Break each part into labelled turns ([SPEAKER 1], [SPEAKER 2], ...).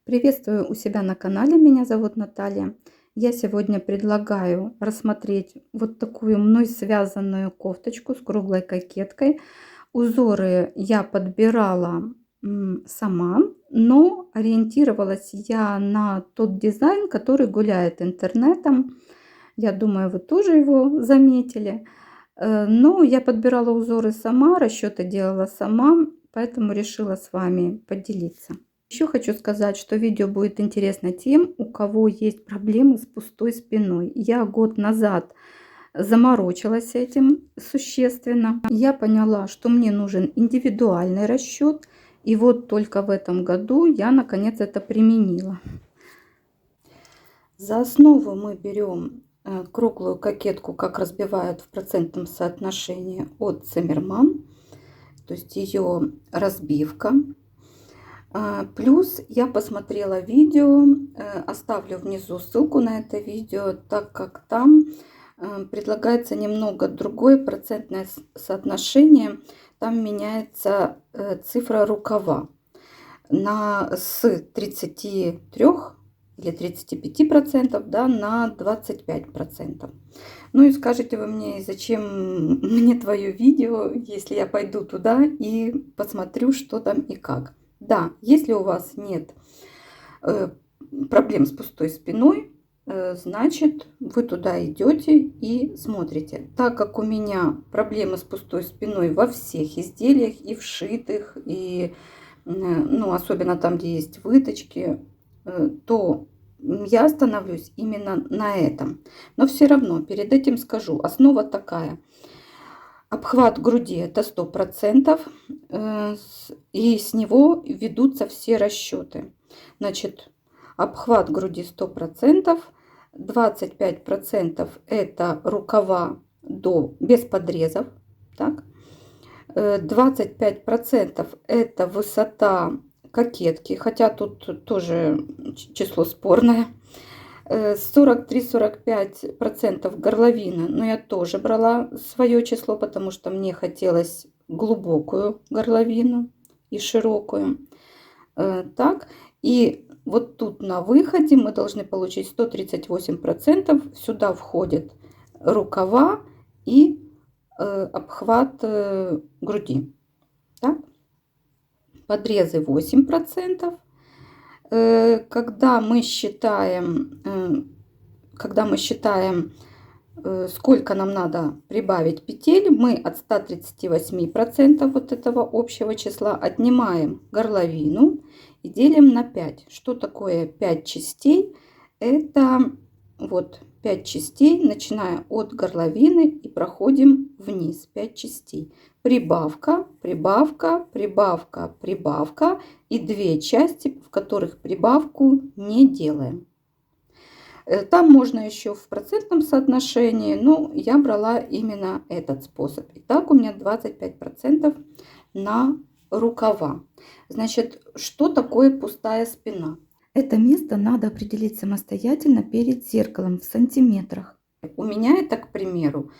[SPEAKER 1] Приветствую у себя на канале, меня зовут Наталья. Я сегодня предлагаю рассмотреть вот такую мной связанную кофточку с круглой кокеткой. Узоры я подбирала сама, но ориентировалась я на тот дизайн, который гуляет интернетом. Я думаю, вы тоже его заметили. Но я подбирала узоры сама, расчеты делала сама, поэтому решила с вами поделиться. Еще хочу сказать, что видео будет интересно тем, у кого есть проблемы с пустой спиной. Я год назад заморочилась этим существенно. Я поняла, что мне нужен индивидуальный расчет. И вот только в этом году я наконец это применила. За основу мы берем круглую кокетку, как разбивают в процентном соотношении от Циммерман. То есть ее разбивка. Плюс я посмотрела видео, оставлю внизу ссылку на это видео, так как там предлагается немного другое процентное соотношение. Там меняется цифра рукава с 33 или 35%, да, на 25%. Ну и скажете вы мне, зачем мне твое видео, если я пойду туда и посмотрю, что там и как. Да, если у вас нет проблем с пустой спиной, значит вы туда идете и смотрите. Так как у меня проблемы с пустой спиной во всех изделиях, и вшитых, и ну, особенно там, где есть выточки, то я остановлюсь именно на этом. Но все равно перед этим скажу, основа такая. Обхват груди это 100%, и с него ведутся все расчеты. Значит, обхват груди 100%, 25% это рукава без подрезов, так? 25% это высота кокетки, хотя тут тоже число спорное. 43-45% горловина, но я тоже брала свое число, потому что мне хотелось глубокую горловину и широкую. Так, и вот тут на выходе мы должны получить 138%. Сюда входят рукава и обхват груди. Так? Подрезы 8%. Когда мы считаем, сколько нам надо прибавить петель, мы от 138% вот этого общего числа отнимаем горловину и делим на 5. Что такое 5 частей? Это вот 5 частей, начиная от горловины и проходим вниз. 5 частей. Прибавка, прибавка, прибавка, прибавка и 2 части, в которых прибавку не делаем. Там можно еще в процентном соотношении, но я брала именно этот способ. Итак, у меня 25% на рукава. Значит, что такое пустая спина? Это место надо определить самостоятельно перед зеркалом в сантиметрах. У меня это, к примеру,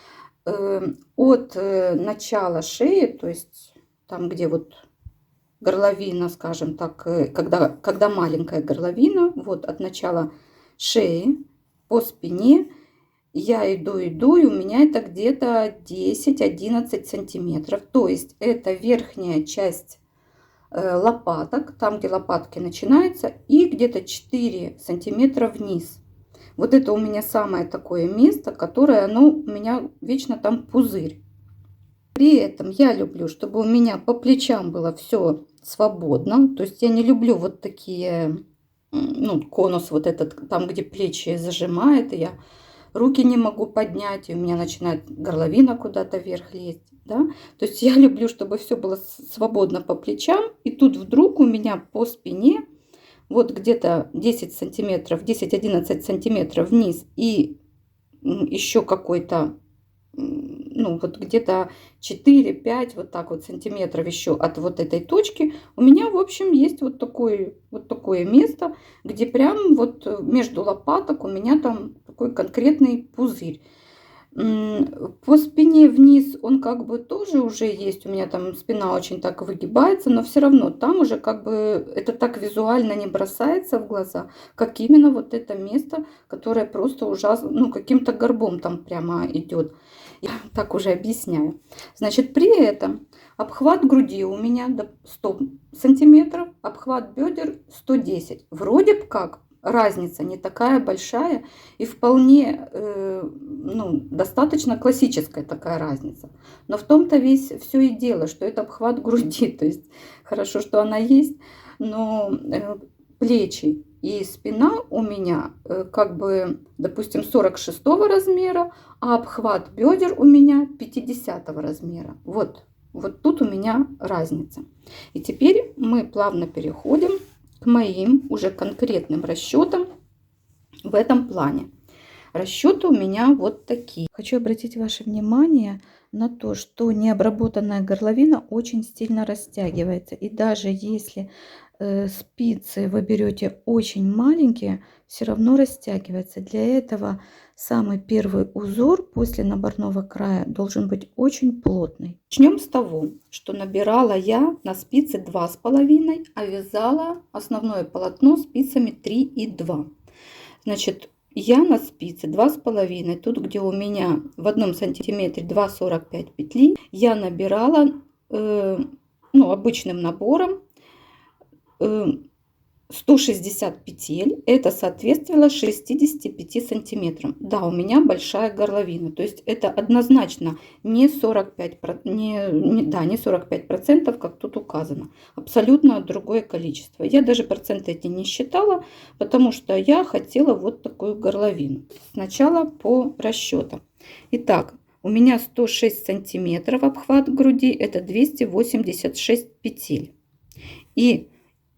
[SPEAKER 1] от начала шеи, то есть там, где вот горловина, скажем так, когда маленькая горловина, вот от начала шеи по спине я иду, и у меня это где-то 10-11 сантиметров. То есть это верхняя часть лопаток, там, где лопатки начинаются, и где-то 4 сантиметра вниз. Вот это у меня самое такое место, которое, ну, у меня вечно там пузырь. При этом я люблю, чтобы у меня по плечам было все свободно. То есть я не люблю вот такие, ну, конус вот этот, там, где плечи зажимает, и я руки не могу поднять, и у меня начинает горловина куда-то вверх лезть. Да? То есть я люблю, чтобы все было свободно по плечам. И тут вдруг у меня по спине вот где-то 10 сантиметров, 10-11 сантиметров вниз и еще какой-то, ну вот где-то 4-5 вот так вот сантиметров еще от вот этой точки. У меня, в общем, есть вот такое место, где прям вот между лопаток у меня там такой конкретный пузырь. По спине вниз он как бы тоже уже есть. У меня там спина очень так выгибается, но все равно там уже как бы это так визуально не бросается в глаза, как именно вот это место, которое просто ужасно, ну, каким-то горбом там прямо идет. Я так уже объясняю. Значит, при этом обхват груди у меня до 100 сантиметров, обхват бедер 110. Вроде бы как разница не такая большая и вполне ну, достаточно классическая такая разница. Но в том-то весь все и дело, что это обхват груди. То есть хорошо, что она есть, но плечи и спина у меня как бы, допустим, 46 размера, а обхват бедер у меня 50 размера. Вот тут у меня разница. И теперь мы плавно переходим к моим уже конкретным расчетам в этом плане. Расчеты у меня вот такие. Хочу обратить ваше внимание на то, что необработанная горловина очень сильно растягивается. И даже если спицы вы берете очень маленькие, все равно растягивается. Для этого самый первый узор после наборного края должен быть очень плотный. Начнем с того, что набирала я на спицы 2,5, а вязала основное полотно спицами 3,2. Значит, я на спице 2,5, тут где у меня в 1 сантиметре 2,45 петли, я набирала ну, обычным набором 160 петель, это соответствовало 65 сантиметрам. Да, у меня большая горловина, то есть это однозначно не 45%, не 45%, как тут указано. Абсолютно другое количество. Я даже проценты эти не считала, потому что я хотела вот такую горловину. Сначала по расчетам. Итак, у меня 106 сантиметров обхват груди, это 286 петель. И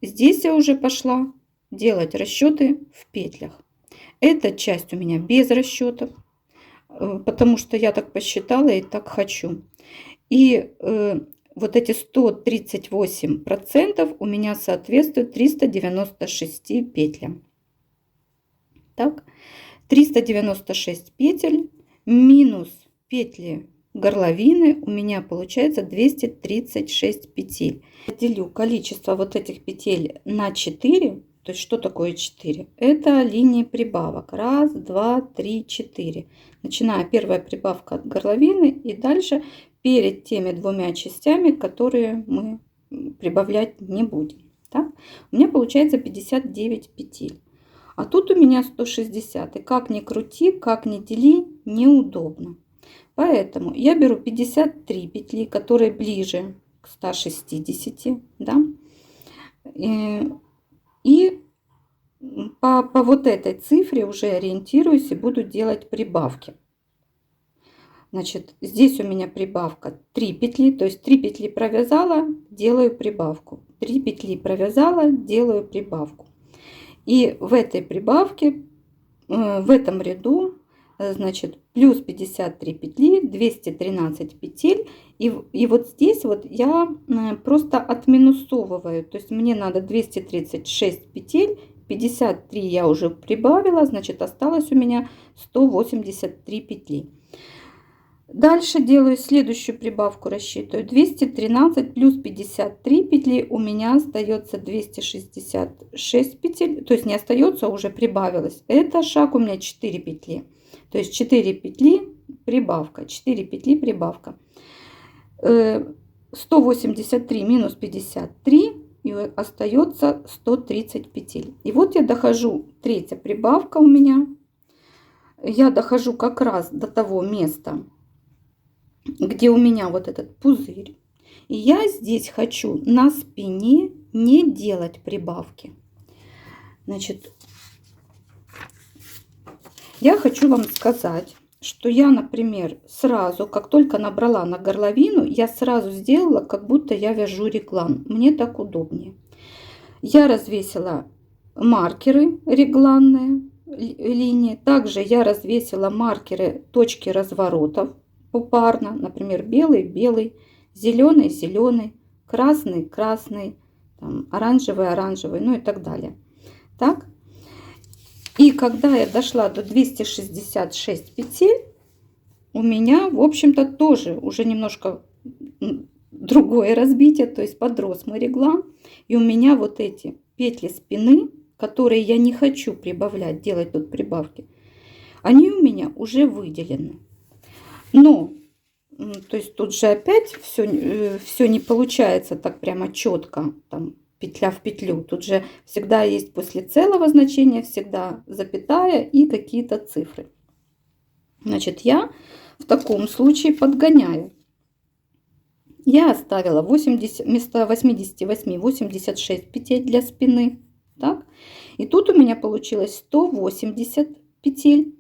[SPEAKER 1] здесь я уже пошла делать расчеты в петлях. Эта часть у меня без расчетов, потому что я так посчитала и так хочу. И вот эти 138% у меня соответствуют 396 петлям. Так, 396 петель минус петли горловины у меня получается 236 петель. Делю количество вот этих петель на 4. То есть что такое 4? Это линии прибавок. 1, 2, 3, 4. Начиная первая прибавка от горловины и дальше перед теми двумя частями, которые мы прибавлять не будем. Так? У меня получается 59 петель. А тут у меня 160. И как ни крути, как ни дели, неудобно. Поэтому я беру 53 петли, которые ближе к 160, да, и по вот этой цифре уже ориентируюсь и буду делать прибавки. Значит, здесь у меня прибавка 3 петли, то есть 3 петли провязала, делаю прибавку, 3 петли провязала, делаю прибавку. И в этой прибавке, в этом ряду, значит, плюс 53 петли, 213 петель. И вот здесь вот я просто отминусовываю. То есть мне надо 236 петель, 53 я уже прибавила, значит, осталось у меня 183 петли. Дальше делаю следующую прибавку, рассчитываю 213 плюс 53 петли, у меня остается 266 петель, то есть не остается, уже прибавилось. Это шаг у меня 4 петли, то есть 4 петли прибавка, 4 петли прибавка. 183 минус 53 и остается 130 петель. И вот я дохожу, третья прибавка у меня, я дохожу как раз до того места, где у меня вот этот пузырь. И я здесь хочу на спине не делать прибавки. Значит, я хочу вам сказать, что я, например, сразу, как только набрала на горловину, я сразу сделала, как будто я вяжу реглан. Мне так удобнее. Я развесила маркеры регланные линии. Также я развесила маркеры точки разворотов попарно, например, белый, белый, зеленый, зеленый, красный, красный, там, оранжевый, оранжевый, ну и так далее. Так. И когда я дошла до 266 петель, у меня, в общем-то, тоже уже немножко другое разбитие, то есть подрос мой реглан. И у меня вот эти петли спины, которые я не хочу прибавлять, делать тут прибавки, они у меня уже выделены. Но, то есть тут же опять все не получается так прямо четко, там, петля в петлю. Тут же всегда есть после целого значения, всегда запятая и какие-то цифры. Значит, я в таком случае подгоняю. Я оставила 80, вместо 88 86 петель для спины. Так? И тут у меня получилось 180 петель.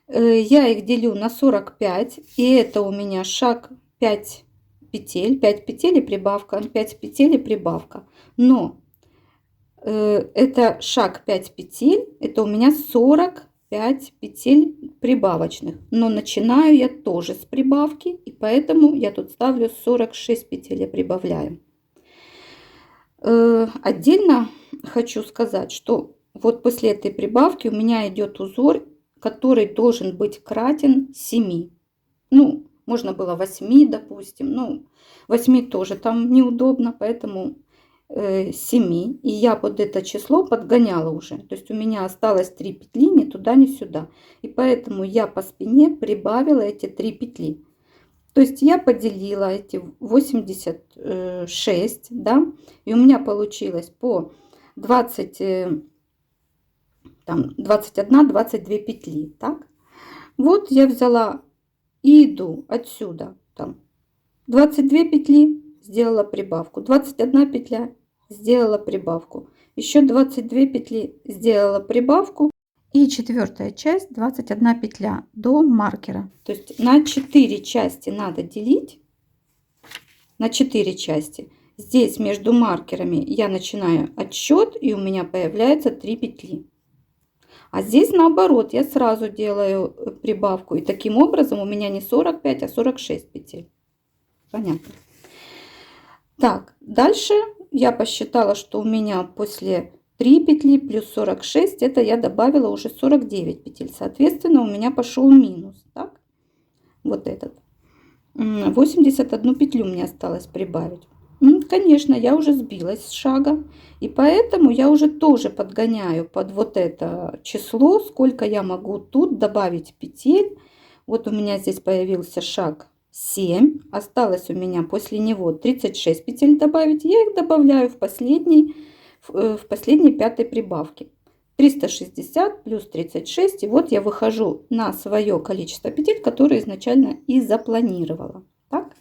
[SPEAKER 1] Я их делю на 45. И это у меня шаг 5 петель. 5 петель и прибавка. 5 петель и прибавка. Но это шаг 5 петель. Это у меня 45 петель прибавочных. Но начинаю я тоже с прибавки. И поэтому я тут ставлю 46 петель. Я прибавляю. Отдельно хочу сказать, что вот после этой прибавки у меня идет узор, который должен быть кратен 7. Ну, можно было 8, допустим. Ну, 8 тоже там неудобно, поэтому 7. И я под это число подгоняла уже. То есть у меня осталось 3 петли ни туда, ни сюда. И поэтому я по спине прибавила эти 3 петли. То есть я поделила эти 86, да, и у меня получилось по 20, там, 21-22 петли, так. Вот я взяла и иду отсюда, там, 22 петли, сделала прибавку, 21 петля, сделала прибавку, еще 22 петли, сделала прибавку. И четвертая часть 21 петля до маркера. То есть на 4 части надо делить. На 4 части. Здесь между маркерами я начинаю отсчет, и у меня появляется 3 петли. А здесь наоборот, я сразу делаю прибавку. И таким образом у меня не 45, а 46 петель. Понятно. Так, дальше я посчитала, что у меня после 3 петли плюс 46, это я добавила уже 49 петель. Соответственно, у меня пошел минус. Так? Вот этот. 81 петлю мне осталось прибавить. Конечно, я уже сбилась с шага. И поэтому я уже тоже подгоняю под вот это число, сколько я могу тут добавить петель. Вот у меня здесь появился шаг 7. Осталось у меня после него 36 петель добавить. Я их добавляю в последней пятой прибавке. 360 плюс 36. И вот я выхожу на свое количество петель, которое изначально и запланировала. Так?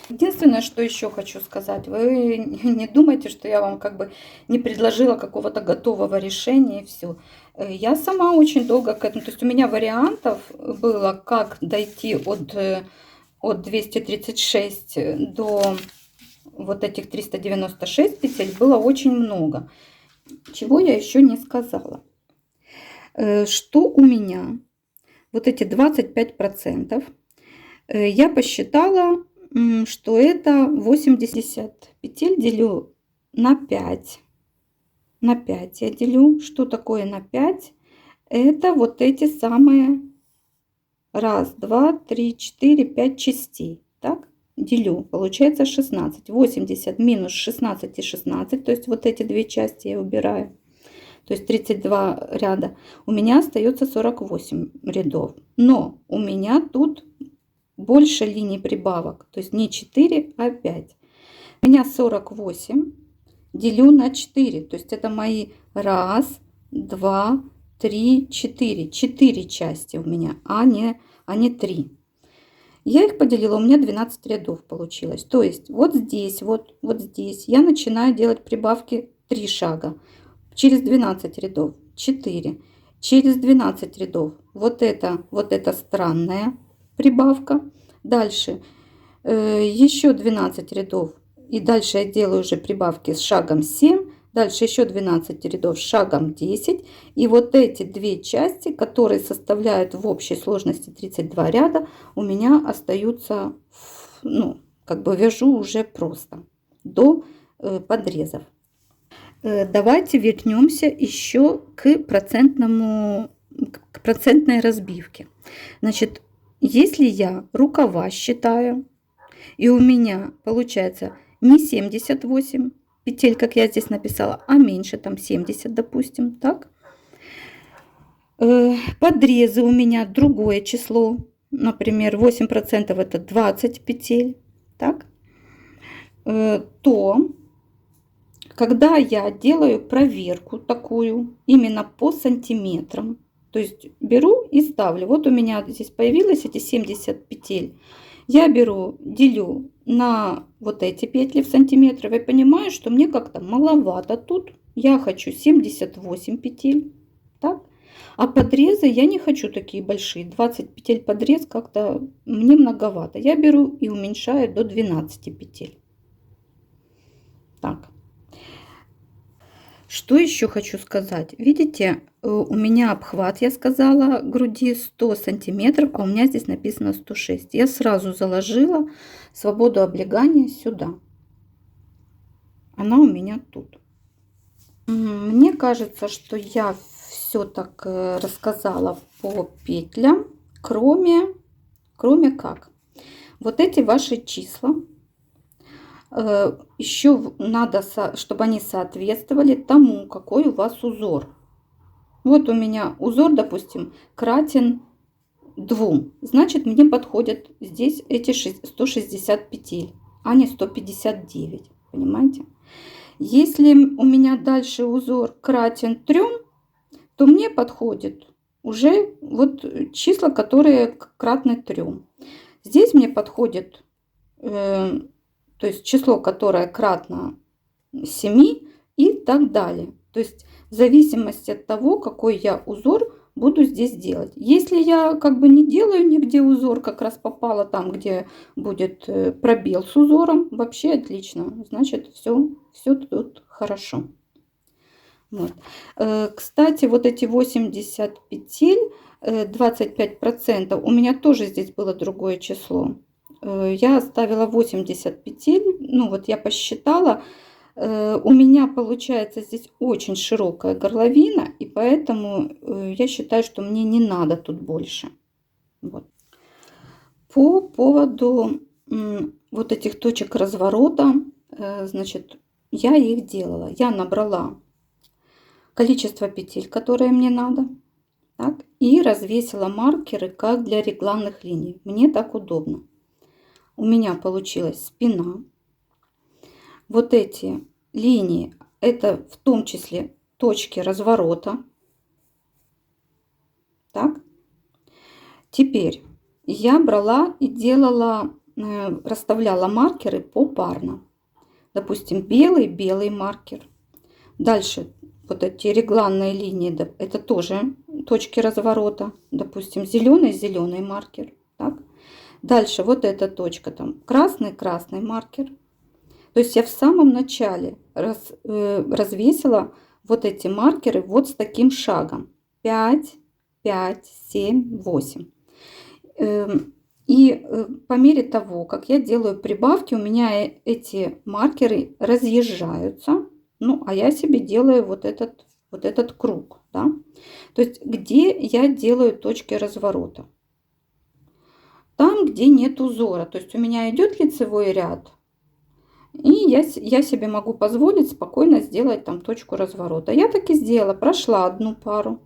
[SPEAKER 1] Единственное, что еще хочу сказать, вы не думайте, что я вам как бы не предложила какого-то готового решения и все. Я сама очень долго к этому, то есть у меня вариантов было, как дойти от 236 до вот этих 396 петель, было очень много. Чего я еще не сказала. Что у меня вот эти 25%, я посчитала, что это 80 петель делю на 5. На 5 я делю. Что такое на 5? Это вот эти самые 1, 2, 3, 4, 5 частей. Так? Делю. Получается 16. 80 минус 16 и 16. То есть вот эти две части я убираю. То есть 32 ряда. У меня остается 48 рядов. Но у меня тут больше линий прибавок. То есть не 4, а 5. У меня 48 делю на 4. То есть это мои 1, 2, 3, 4. 4 части у меня, а не 3. Я их поделила, у меня 12 рядов получилось. То есть вот здесь, вот здесь я начинаю делать прибавки 3 шага. Через 12 рядов 4. Через 12 рядов вот это странная прибавка. Дальше еще 12 рядов. И дальше я делаю уже прибавки с шагом 7. Дальше еще 12 рядов с шагом 10. И вот эти две части, которые составляют в общей сложности 32 ряда, у меня остаются, ну, как бы вяжу уже просто до подрезов. Давайте вернемся еще к процентной разбивке. Значит, если я рукава считаю, и у меня получается не 78 петель, как я здесь написала, а меньше, там 70, допустим, так. Подрезы у меня другое число, например, 8% это 20 петель, так. То когда я делаю проверку такую именно по сантиметрам, то есть беру и ставлю, вот у меня здесь появилось эти 70 петель, я беру, делю на вот эти петли в сантиметрах и понимаю, что мне как-то маловато тут, я хочу 78 петель, так? А подрезы я не хочу такие большие, 20 петель подрез как-то мне многовато, я беру и уменьшаю до 12 петель. Так. Что еще хочу сказать? Видите, у меня обхват, я сказала, груди 100 сантиметров, а у меня здесь написано 106. Я сразу заложила свободу облегания сюда. Она у меня тут. Мне кажется, что я все так рассказала по петлям, кроме как. Вот эти ваши числа. Еще надо, чтобы они соответствовали тому, какой у вас узор. Вот у меня узор, допустим, кратен 2. Значит, мне подходят здесь эти 160 петель, а не 159. Понимаете? Если у меня дальше узор кратен 3, то мне подходит уже вот числа, которые кратны 3. Здесь мне подходит... то есть число, которое кратно 7 и так далее. То есть в зависимости от того, какой я узор буду здесь делать. Если я как бы не делаю нигде узор, как раз попала там, где будет пробел с узором, вообще отлично. Значит, все тут хорошо. Вот. Кстати, вот эти 80 петель, 25%, у меня тоже здесь было другое число. Я оставила 80 петель, ну вот я посчитала, у меня получается здесь очень широкая горловина, и поэтому я считаю, что мне не надо тут больше. Вот. По поводу вот этих точек разворота, значит, я их делала. Я набрала количество петель, которые мне надо, так, и развесила маркеры, как для регланных линий. Мне так удобно. У меня получилась спина. Вот эти линии, это в том числе точки разворота. Так. Теперь я брала и делала, расставляла маркеры попарно. Допустим, белый маркер. Дальше вот эти регланные линии, это тоже точки разворота. Допустим, зеленый маркер. Так. Дальше вот эта точка, там красный маркер. То есть я в самом начале развесила вот эти маркеры вот с таким шагом. 5, 5, 7, 8. И по мере того, как я делаю прибавки, у меня эти маркеры разъезжаются. Ну, а я себе делаю вот этот круг. Да? То есть где я делаю точки разворота? Там, где нет узора. То есть у меня идет лицевой ряд. И я себе могу позволить спокойно сделать там точку разворота. Я так и сделала. Прошла одну пару.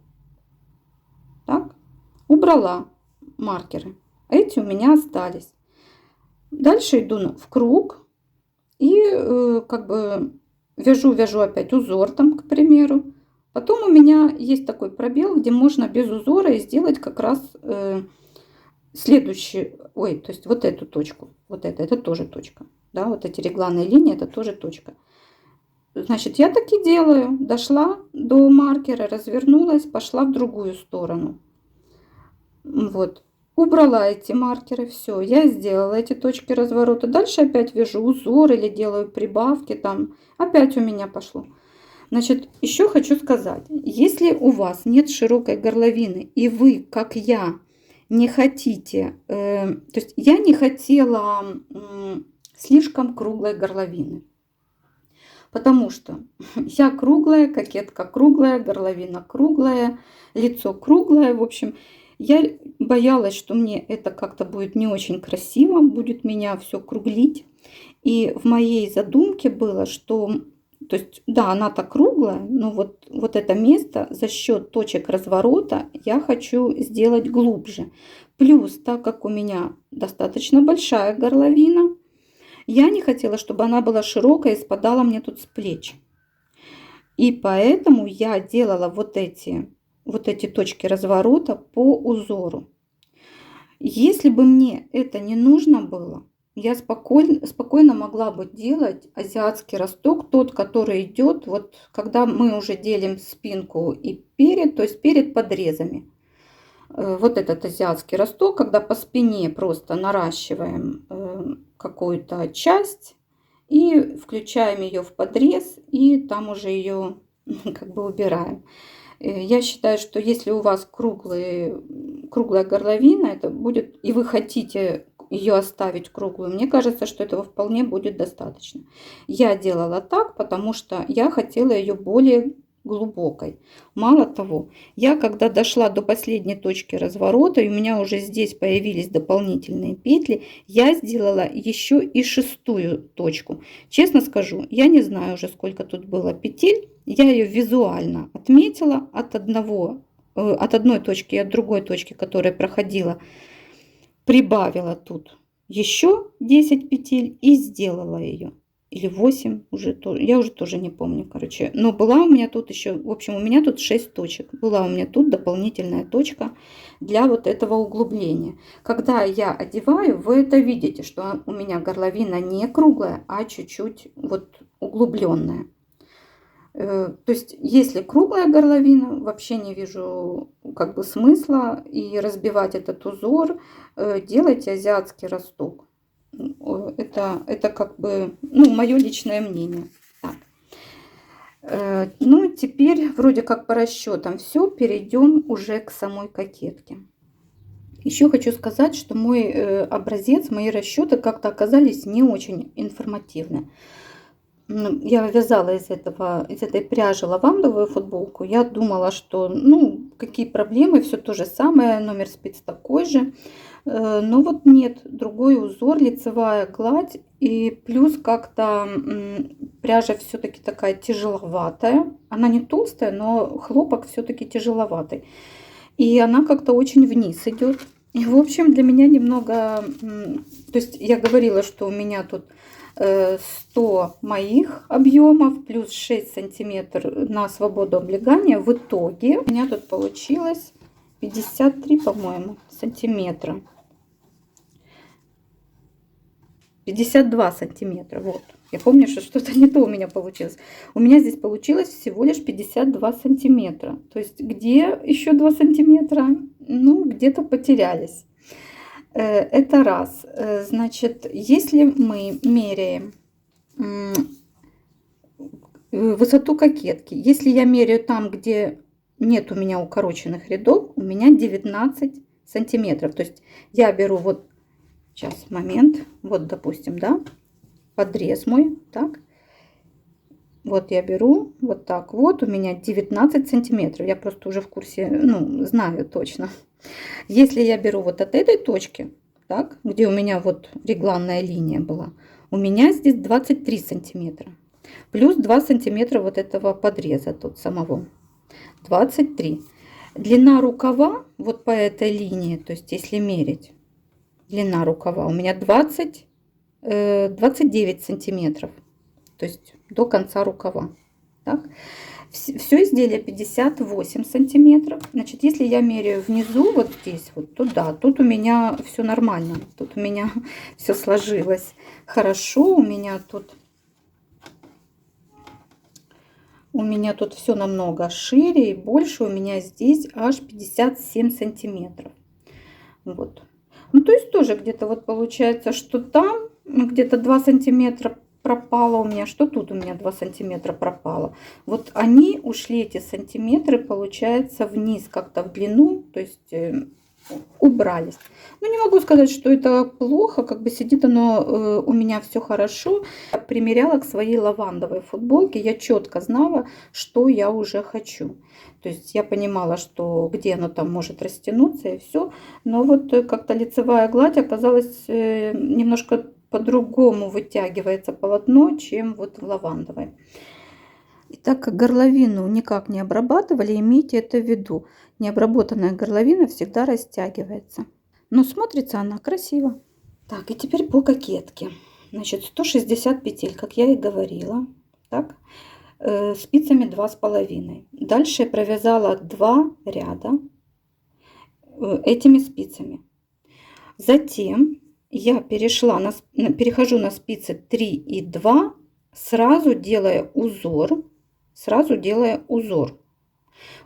[SPEAKER 1] Так. Убрала маркеры. Эти у меня остались. Дальше иду в круг. И как бы вяжу опять узор там, к примеру. Потом у меня есть такой пробел, где можно без узора сделать как раз... следующий, то есть вот эту точку, вот это тоже точка, да, вот эти регланные линии, это тоже точка. Значит, я так и делаю, дошла до маркера, развернулась, пошла в другую сторону. Вот, убрала эти маркеры, все, я сделала эти точки разворота. Дальше опять вяжу узор или делаю прибавки, там опять у меня пошло. Значит, еще хочу сказать, если у вас нет широкой горловины и вы, как я, не хотите, то есть я не хотела слишком круглой горловины, потому что я круглая, кокетка круглая, горловина круглая, лицо круглое, в общем, Я боялась, что мне это как-то будет не очень красиво, будет меня все круглить. И в моей задумке было, что, то есть, да, она-то круглая, но вот это место за счет точек разворота я хочу сделать глубже. Плюс, так как у меня достаточно большая горловина, я не хотела, чтобы она была широкая и спадала мне тут с плеч. И поэтому я делала вот эти точки разворота по узору. Если бы мне это не нужно было, я спокойно могла бы делать азиатский росток, тот, который идет, вот когда мы уже делим спинку и перед, то есть перед подрезами. Вот этот азиатский росток, когда по спине просто наращиваем какую-то часть и включаем ее в подрез, и там уже ее как бы убираем. Я считаю, что если у вас круглая горловина, это будет, и вы хотите ее оставить круглую, мне кажется, что этого вполне будет достаточно. Я делала так, потому что я хотела ее более глубокой. Мало того, я когда дошла до последней точки разворота, и у меня уже здесь появились дополнительные петли, я сделала еще и шестую точку. Честно скажу, я не знаю уже, сколько тут было петель. Я ее визуально отметила от одной точки и от другой точки, которая проходила, прибавила тут еще 10 петель и сделала ее. Или 8, я уже тоже не помню, короче. Но была у меня тут еще, в общем, у меня тут 6 точек. Была у меня тут дополнительная точка для вот этого углубления. Когда я одеваю, вы это видите, что у меня горловина не круглая, а чуть-чуть вот углубленная. То есть, если круглая горловина, вообще не вижу как бы смысла и разбивать этот узор. Делайте азиатский росток. Это как бы, ну, мое личное мнение. Так. Ну, теперь вроде как по расчетам все, перейдем уже к самой кокетке. Еще хочу сказать, что мой образец, мои расчеты как-то оказались не очень информативны. Я вязала из этой пряжи лавандовую футболку. Я думала, что, ну, какие проблемы, все то же самое, номер спиц такой же. Но вот нет, другой узор, лицевая гладь. И плюс как-то пряжа все-таки такая тяжеловатая. Она не толстая, но хлопок все-таки тяжеловатый. И она как-то очень вниз идет. И, в общем, для меня немного... То есть я говорила, что у меня тут 100 моих объемов плюс 6 сантиметров на свободу облегания. В итоге у меня тут получилось 53, по-моему, сантиметра. 52 сантиметра. Вот. Я помню, что что-то не то у меня получилось. У меня здесь получилось всего лишь 52 сантиметра. То есть где еще 2 сантиметра? Ну, где-то потерялись. Это раз. Значит, если мы меряем высоту кокетки, если я меряю там, где нет у меня укороченных рядов, у меня 19 сантиметров. То есть я беру вот, сейчас, момент, вот, допустим, да, подрез мой, так. Вот я беру вот так вот, у меня 19 сантиметров. Я просто уже в курсе, ну, знаю точно. Если я беру вот от этой точки, так, где у меня вот регланная линия была, у меня здесь 23 сантиметра. Плюс 2 сантиметра вот этого подреза тут самого. 23. Длина рукава вот по этой линии, то есть если мерить, длина рукава у меня 29 сантиметров. То есть до конца рукава. Так. Все изделие 58 сантиметров. Значит, если я меряю внизу, вот здесь, вот туда, тут у меня все нормально. Тут у меня все сложилось хорошо. У меня тут все намного шире и больше. У меня здесь аж 57 сантиметров. Вот. Ну, то есть тоже где-то вот получается, что там где-то 2 сантиметра пропало у меня, что тут у меня 2 сантиметра пропало. Вот они ушли, эти сантиметры, получается, вниз как-то в длину, то есть убрались. Ну, не могу сказать, что это плохо, как бы сидит оно у меня все хорошо. Я примеряла к своей лавандовой футболке, я четко знала, что я уже хочу. То есть я понимала, что где оно там может растянуться и все. Но вот как-то лицевая гладь оказалась немножко по-другому вытягивается полотно, чем вот в лавандовой. И так как горловину никак не обрабатывали, имейте это в виду. Необработанная горловина всегда растягивается. Но смотрится она красиво. Так, и теперь по кокетке. Значит, 160 петель, как я и говорила. Так, спицами 2,5. Дальше я провязала 2 ряда этими спицами. Затем я перехожу на спицы 3 и 2, сразу делая узор.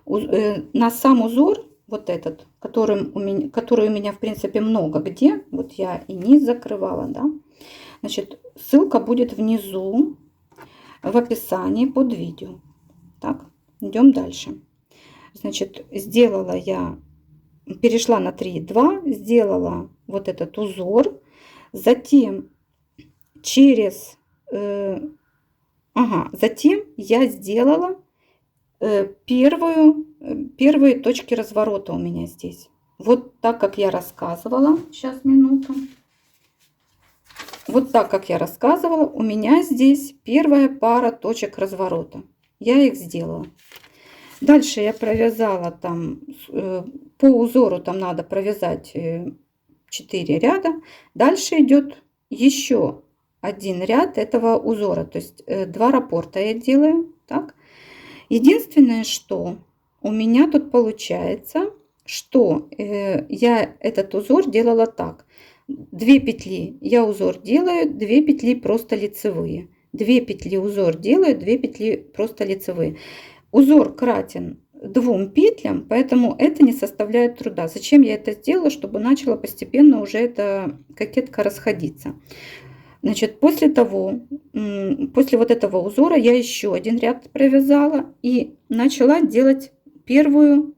[SPEAKER 1] На сам узор, вот этот, который у меня в принципе много где, вот я и низ закрывала, да, значит, ссылка будет внизу в описании под видео. Так, идем дальше. Значит, перешла на 3,2, сделала вот этот узор, затем затем я сделала первые точки разворота у меня здесь. Вот так, как я рассказывала. Сейчас, минуту. Вот так, как я рассказывала, у меня здесь первая пара точек разворота. Я их сделала. Дальше я провязала там, по узору там надо провязать 4 ряда. Дальше идет еще один ряд этого узора. То есть 2 раппорта я делаю. Так. Единственное, что у меня тут получается, что я этот узор делала так. 2 петли я узор делаю, 2 петли просто лицевые. 2 петли узор делаю, 2 петли просто лицевые. Узор кратен 2 петлям, поэтому это не составляет труда. Зачем я это сделала? Чтобы начала постепенно уже эта кокетка расходиться. Значит, после вот этого узора я еще один ряд провязала и начала делать первую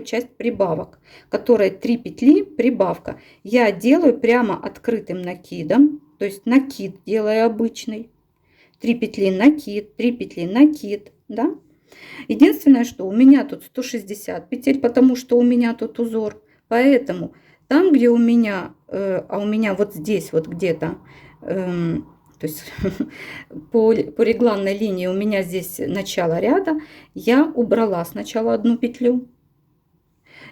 [SPEAKER 1] часть прибавок, которая 3 петли прибавка. Я делаю прямо открытым накидом, то есть накид делаю обычный. 3 петли накид, 3 петли накид, да. Единственное, что у меня тут 160 петель, потому что у меня тут узор, поэтому там, где у меня, у меня вот здесь вот где-то, то есть по регланной линии у меня здесь начало ряда, я убрала сначала одну петлю,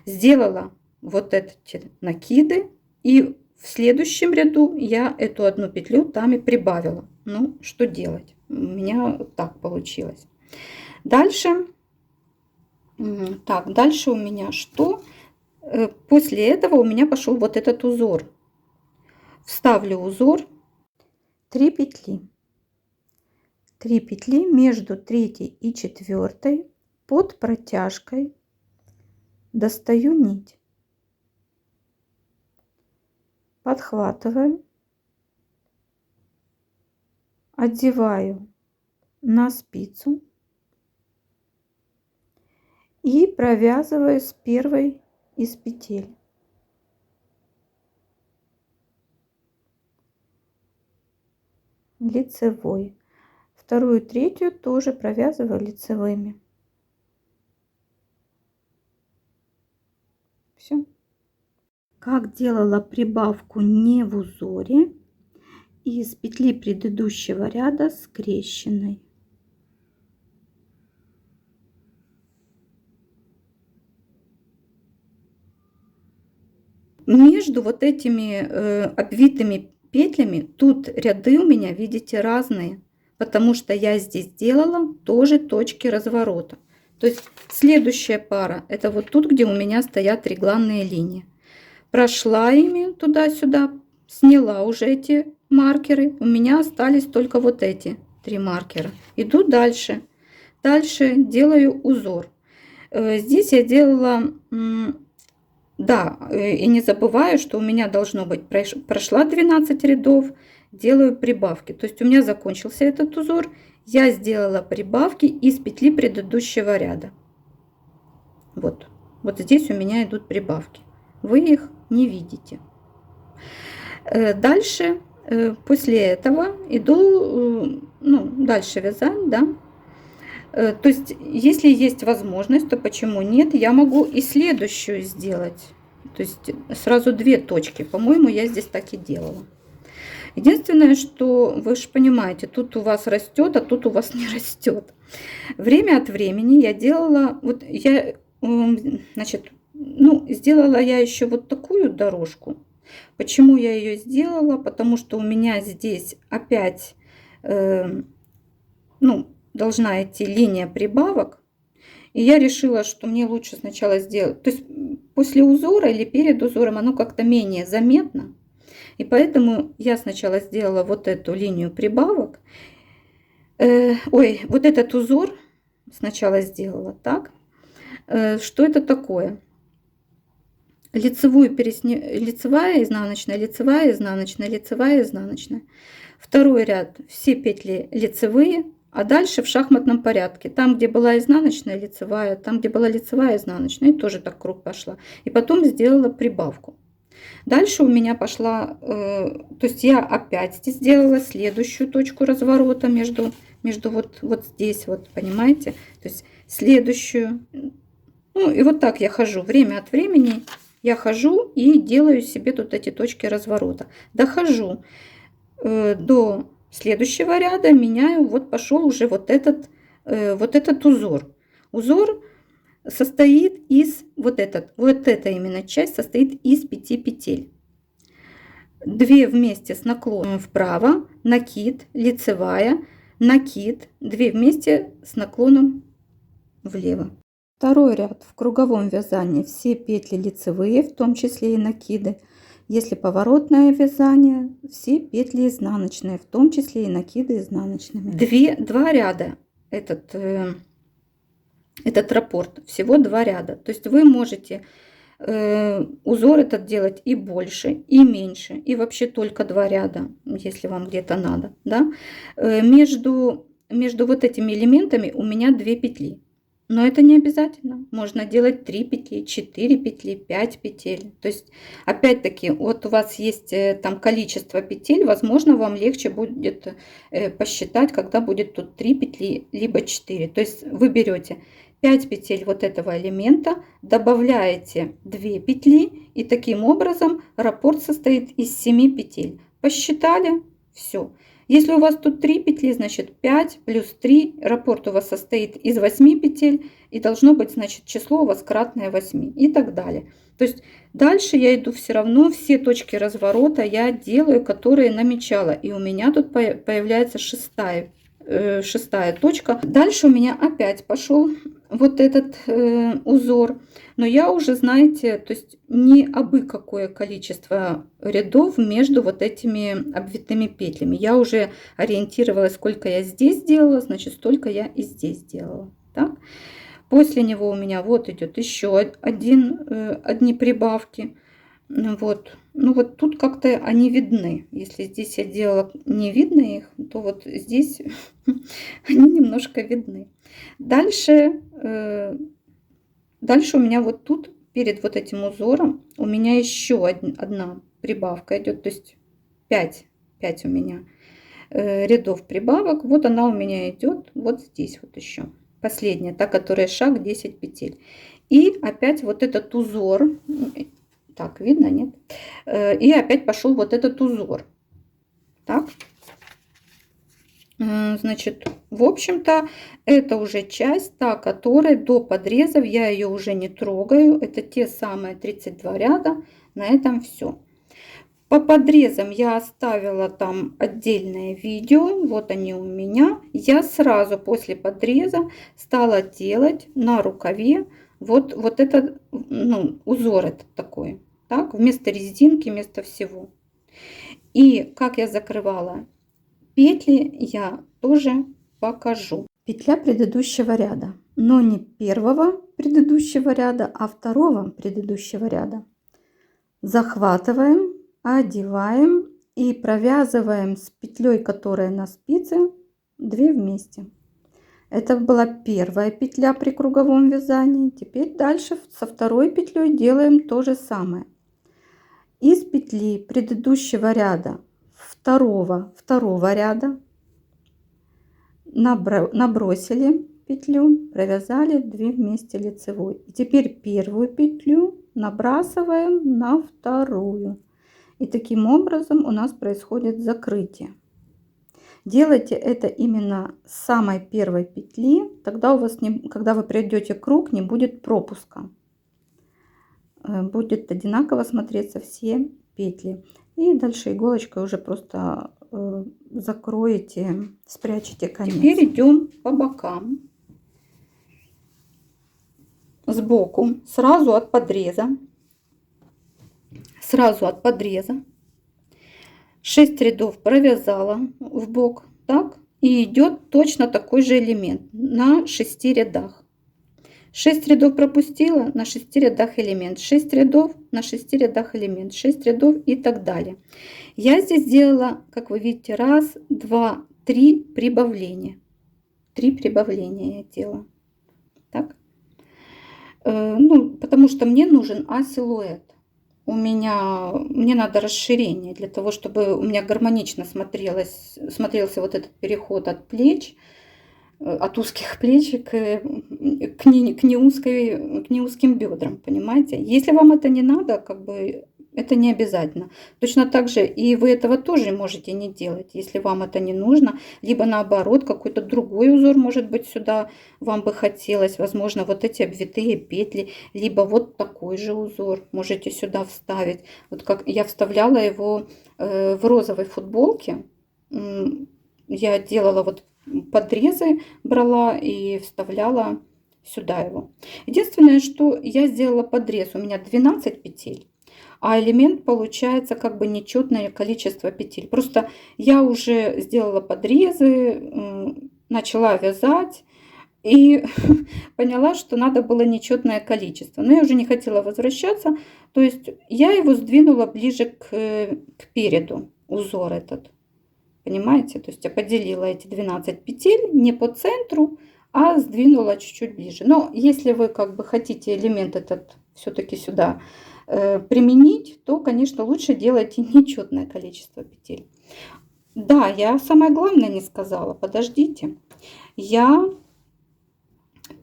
[SPEAKER 1] сделала вот эти накиды, и в следующем ряду я эту одну петлю там и прибавила. Ну, что делать? У меня так получилось. Дальше у меня что? После этого у меня пошел вот этот узор. Вставлю узор. 3 петли. 3 петли между 3 и 4 под протяжкой достаю нить. Подхватываю. Одеваю на спицу. И провязываю с первой из петель. Лицевой. Вторую, третью тоже провязываю лицевыми. Все. Как делала прибавку не в узоре, из петли предыдущего ряда скрещенной. Между вот этими обвитыми петлями тут ряды у меня, видите, разные, потому что я здесь делала тоже точки разворота. То есть следующая пара, это вот тут, где у меня стоят регланные линии. Прошла ими туда-сюда, сняла уже эти маркеры, у меня остались только вот эти 3 маркера. Иду дальше. Дальше делаю узор. Здесь я делала... Да, и не забываю, что у меня должно быть прошла 12 рядов, делаю прибавки. То есть у меня закончился этот узор, я сделала прибавки из петли предыдущего ряда. Вот здесь у меня идут прибавки. вы их не видите. Дальше, после этого иду, ну, дальше вязать, да. То есть, если есть возможность, то почему нет? Я могу и следующую сделать. То есть, сразу 2 точки. По-моему, я здесь так и делала. Единственное, что вы же понимаете, тут у вас растет, а тут у вас не растет. Время от времени я делала, вот я, значит, ну, сделала я еще вот такую дорожку. Почему я ее сделала? Потому что у меня здесь опять, ну, должна идти линия прибавок. И я решила, что мне лучше сначала сделать, то есть после узора или перед узором оно как-то менее заметно. И поэтому я сначала сделала вот эту линию прибавок. Ой, вот этот узор сначала сделала так. Что это такое? Лицевая, изнаночная, лицевая, изнаночная, лицевая, изнаночная. Второй ряд все петли лицевые, а дальше в шахматном порядке. Там, где была изнаночная, лицевая, там, где была лицевая, изнаночная, и тоже так круг пошла. И потом сделала прибавку. Дальше у меня пошла, то есть я опять здесь сделала следующую точку разворота между вот здесь, вот, понимаете? То есть следующую. Ну и вот так я хожу. Время от времени я хожу и делаю себе тут эти точки разворота. Дохожу до следующего ряда, меняю, вот пошел уже вот этот узор. Узор состоит из, вот эта именно часть состоит из 5 петель. 2 вместе с наклоном вправо, накид, лицевая, накид, 2 вместе с наклоном влево. Второй ряд в круговом вязании все петли лицевые, в том числе и накиды. Если поворотное вязание, все петли изнаночные, в том числе и накиды изнаночными. 2 ряда этот раппорт, всего 2 ряда. То есть вы можете узор этот делать и больше, и меньше, и вообще только 2 ряда, если вам где-то надо. Да? Между вот этими элементами у меня 2 петли. Но это не обязательно. Можно делать 3 петли, 4 петли, 5 петель. То есть, опять-таки, вот у вас есть там количество петель, возможно, вам легче будет посчитать, когда будет тут 3 петли, либо 4. То есть, вы берете 5 петель вот этого элемента, добавляете 2 петли, и таким образом раппорт состоит из 7 петель. Посчитали, все. Если у вас тут 3 петли, значит 5 плюс 3, раппорт у вас состоит из 8 петель, и должно быть, значит, число у вас кратное 8 и так далее. То есть дальше я иду все равно, все точки разворота я делаю, которые намечала. И у меня тут появляется шестая точка. Дальше у меня опять пошел вот этот узор. Но я уже, знаете, то есть не абы какое количество рядов между вот этими обвитыми петлями. Я уже ориентировалась, сколько я здесь сделала, значит, столько я и здесь сделала. Так? После него у меня вот идет еще одни прибавки. Вот. Ну вот тут как-то они видны. Если здесь я делала не видно их, то вот здесь они немножко видны. Дальше у меня вот тут перед вот этим узором у меня еще одна прибавка идет, то есть 5 у меня рядов прибавок. Вот она у меня идет вот здесь вот еще. Последняя, та, которая шаг 10 петель. И опять вот этот узор. Так, видно, нет? И опять пошел вот этот узор. Так. Значит, в общем-то, это уже часть, та, которая до подрезов, я ее уже не трогаю. Это те самые 32 ряда. На этом все. По подрезам я оставила там отдельное видео. Вот они у меня. Я сразу после подреза стала делать на рукаве вот этот, ну, узор этот такой. Так, вместо резинки, вместо всего. И как я закрывала петли, я тоже покажу. Петля предыдущего ряда, но не первого предыдущего ряда, а второго предыдущего ряда. Захватываем, одеваем и провязываем с петлей, которая на спице, 2 вместе. Это была первая петля при круговом вязании. Теперь дальше со второй петлей делаем то же самое. Из петли предыдущего ряда второго ряда набросили петлю, провязали 2 вместе лицевой. И теперь первую петлю набрасываем на вторую. И таким образом у нас происходит закрытие. Делайте это именно с самой первой петли, тогда у вас, когда вы пройдете круг, не будет пропуска. Будет одинаково смотреться все петли. И дальше иголочкой уже просто закроете, спрячете конец. Теперь идем по бокам. Сбоку, сразу от подреза. 6 рядов провязала в бок, так, и идет точно такой же элемент на 6 рядах. 6 рядов пропустила, на 6 рядах элемент, 6 рядов, на 6 рядах элемент, 6 рядов и так далее. Я здесь сделала, как вы видите, 1, 2, 3 прибавления. 3 прибавления я делала. Так. Ну, потому что мне нужен силуэт. Мне надо расширение для того, чтобы у меня гармонично смотрелся вот этот переход от плеч, от узких плеч к неузким бедрам, понимаете? Если вам это не надо, как бы это не обязательно. Точно так же и вы этого тоже можете не делать, если вам это не нужно. Либо наоборот, какой-то другой узор, может быть, сюда вам бы хотелось. Возможно, вот эти обвитые петли, либо вот такой же узор можете сюда вставить. Вот как я вставляла его в розовой футболке. Я делала вот подрезы, брала и вставляла сюда его. Единственное, что я сделала подрез, у меня 12 петель. А элемент получается как бы нечетное количество петель. Просто я уже сделала подрезы, начала вязать и поняла, что надо было нечетное количество. Но я уже не хотела возвращаться. То есть я его сдвинула ближе к переду, узор этот. Понимаете? То есть я поделила эти 12 петель не по центру, а сдвинула чуть-чуть ближе. Но если вы как бы хотите элемент этот все-таки сюда применить, то, конечно, лучше делайте нечетное количество петель. Да, я самое главное не сказала. Подождите. Я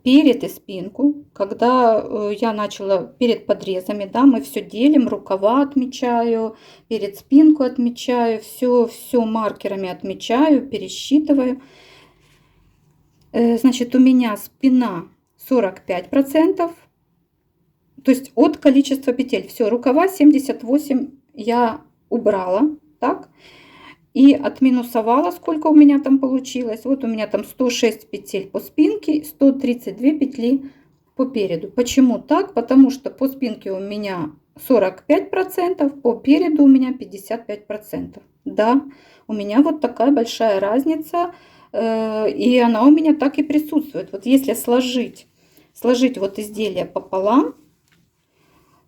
[SPEAKER 1] перед и спинку, когда я начала перед подрезами, да, мы все делим, рукава отмечаю, перед спинку отмечаю, все маркерами отмечаю, пересчитываю. Значит, у меня спина 45%. То есть от количества петель. Все, рукава 78 я убрала, так, и отминусовала, сколько у меня там получилось. Вот у меня там 106 петель по спинке, 132 петли по переду. Почему так? Потому что по спинке у меня 45%, по переду у меня 55%. Да, у меня вот такая большая разница, и она у меня так и присутствует. Вот если сложить вот изделие пополам,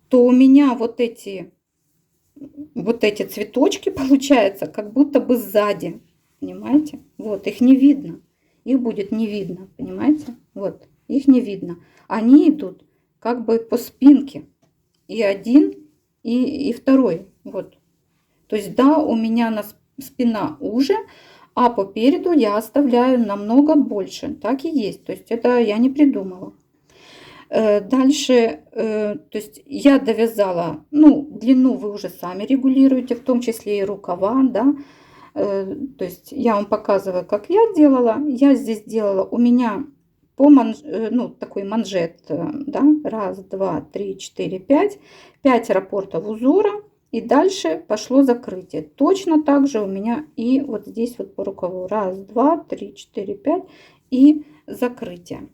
[SPEAKER 1] то у меня вот эти цветочки получаются как будто бы сзади, понимаете? Вот, их не видно, их будет не видно, понимаете? Вот, их не видно. Они идут как бы по спинке, и один, и второй, вот. То есть, да, у меня спина уже, а по переду я оставляю намного больше, так и есть, то есть это я не придумала. Дальше, то есть я довязала, ну, длину вы уже сами регулируете, в том числе и рукава, да. То есть я вам показываю, как я делала. Я здесь делала, у меня такой манжет, да, 1, 2, 3, 4, 5 раппортов узора, и дальше пошло закрытие. Точно так же у меня и вот здесь вот по рукаву 1, 2, 3, 4, 5 и закрытие.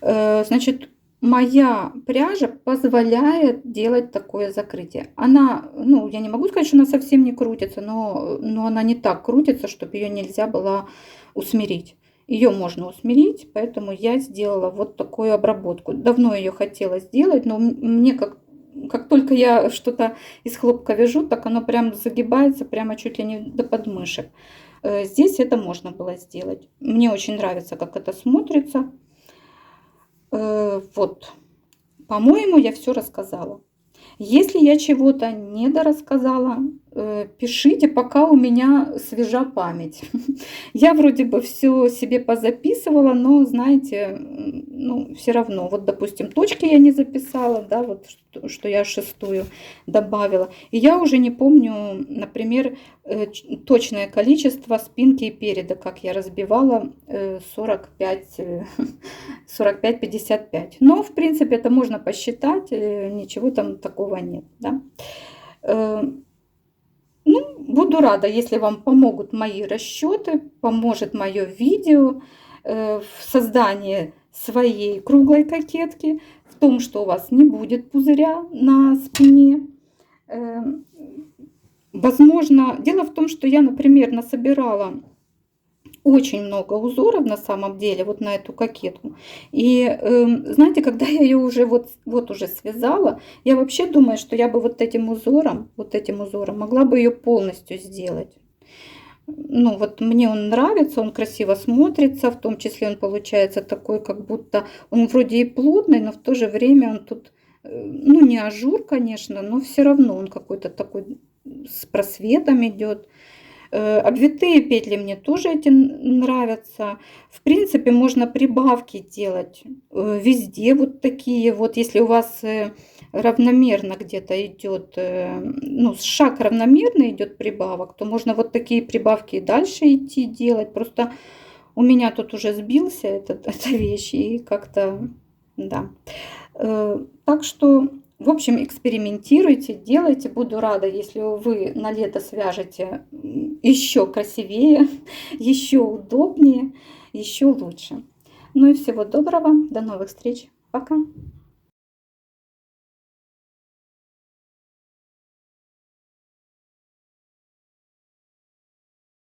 [SPEAKER 1] Значит, моя пряжа позволяет делать такое закрытие. Она, ну, я не могу сказать, что она совсем не крутится, но она не так крутится, чтобы ее нельзя было усмирить. Ее можно усмирить, поэтому я сделала вот такую обработку. Давно ее хотела сделать, но мне как только я что-то из хлопка вяжу, так оно прям загибается, прямо чуть ли не до подмышек. Здесь это можно было сделать. Мне очень нравится, как это смотрится. Вот, по-моему, я все рассказала. Если я чего-то недорассказала, пишите, пока у меня свежа память. Я вроде бы все себе позаписывала, но, знаете, ну, все равно. Вот, допустим, точки я не записала, да, вот что я шестую добавила. И я уже не помню, например, точное количество спинки и переда, как я разбивала 45, 45-55. Но, в принципе, это можно посчитать, ничего там такого нет. Да? Ну, буду рада, если вам помогут мои расчеты, поможет мое видео в создании своей круглой кокетки, в том, что у вас не будет пузыря на спине. Возможно, дело в том, что я, например, насобирала очень много узоров на самом деле вот на эту кокетку. И знаете, когда я ее уже вот уже связала, я вообще думаю, что я бы вот этим узором могла бы ее полностью сделать. Ну вот мне он нравится, он красиво смотрится, в том числе он получается такой, как будто он вроде и плотный, но в то же время он тут, ну не ажур, конечно, но все равно он какой-то такой с просветом идет. Обвитые петли мне тоже эти нравятся. В принципе, можно прибавки делать везде вот такие. Вот если у вас равномерно где-то идет, ну, шаг равномерно идет прибавок, то можно вот такие прибавки и дальше идти делать. Просто у меня тут уже сбился эта вещь и как-то, да. Так что... В общем, экспериментируйте, делайте. Буду рада, если вы на лето свяжете еще красивее, еще удобнее, еще лучше. Ну и всего доброго. До новых встреч. Пока.